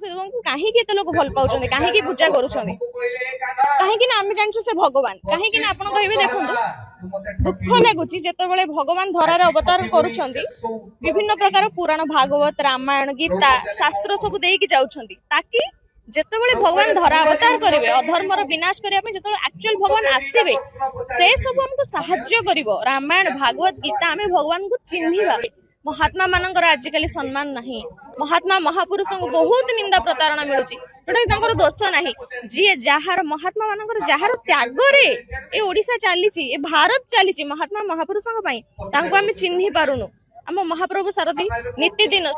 सारथी को कहीं लोग भल पाउछन कहीं पूजा करुछन कहीं आम जानछु से भगवान कहीं आप कहे देखो दुख लगुच जिते भगवान धरार अवतार करुछन विभिन्न प्रकार पुराण भागवत रामायण गीता शास्त्र सब देकी जाउछन ताकि जितेबाला भगवान धरा अवतार करेंगे अधर्मर विनाश करने जो एक्चुअल भगवान आसवे से सब हमको साहाय्य कर रामायण भागवत गीता आम भगवान को चिन्हिबा महात्मा मानकर आजिकल सम्मान नहीं महात्मा महापुरुषों को बहुत निंदा प्रतारणा मिलुची जोटा दोष नहीं जी जार महात्मा मानकर जार त्याग रे ए ओडिशा चली ए भारत चली महात्मा महापुरुषों आम चिन्हि पारुनु आम महाप्रभु सारथी नीति दिन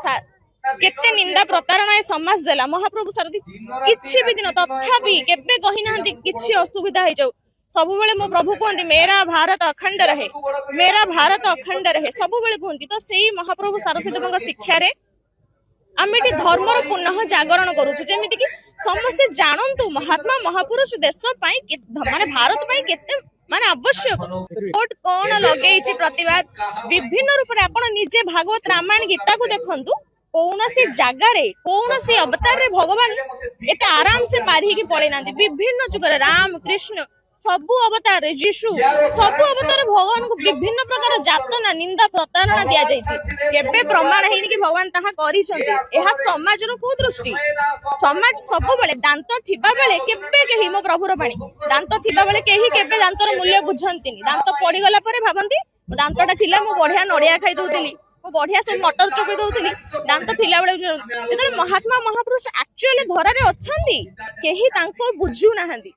केते निंदा प्रतारणा समाज देला महाप्रभु सारथी किछि भी दिन तथापि केबे कहि नाहंती किछि असुविधा हो जाऊ सब बेले मो प्रभु कहंती मेरा भारत अखंड रहे मेरा भारत अखंड रहे सब बेले कहंती तो सेही महाप्रभु सारथी देवଙ୍କ शिक्षा रे आमे टी धर्मर पुनः जागरण करूछु जेमिति कि समस्त जानंतु महात्मा महापुरुष देश पई माने भारत पई केते माने आवश्यक कोट कोन लगेछि प्रतिवाद विभिन्न रूप रे आपण निजे भागवत रामायण गीता को देखंतु कौनसी जगार कौनसी अवतार रे भगवान एते आराम से पारी की पड़े ना विभिन्न जुगर राम कृष्ण सबु अवतार जीशु सबु अवतार भगवान को विभिन्न प्रकार जातना निंदा प्रतारणा दिया केबे प्रमाण है कि भगवान ताहा करिसंती एहा समाज रो को दृष्टि समाज सबु बेले दांत थिबा बेले केबे केही मो प्रभुर पानी दांत थिबा बेले केही केबे दांतर मूल्य बुझंतीनी दांत पड़ी गला परे भाबंती दांतटा थिला मो बढ़िया नड़िया खाई दउतिली बढ़िया सब मटर चोपी दउतिली दांत थिला बेले जते महात्मा महापुरुष एक्चुअली धरारे अछंती केही तांको बुझु नाहंती।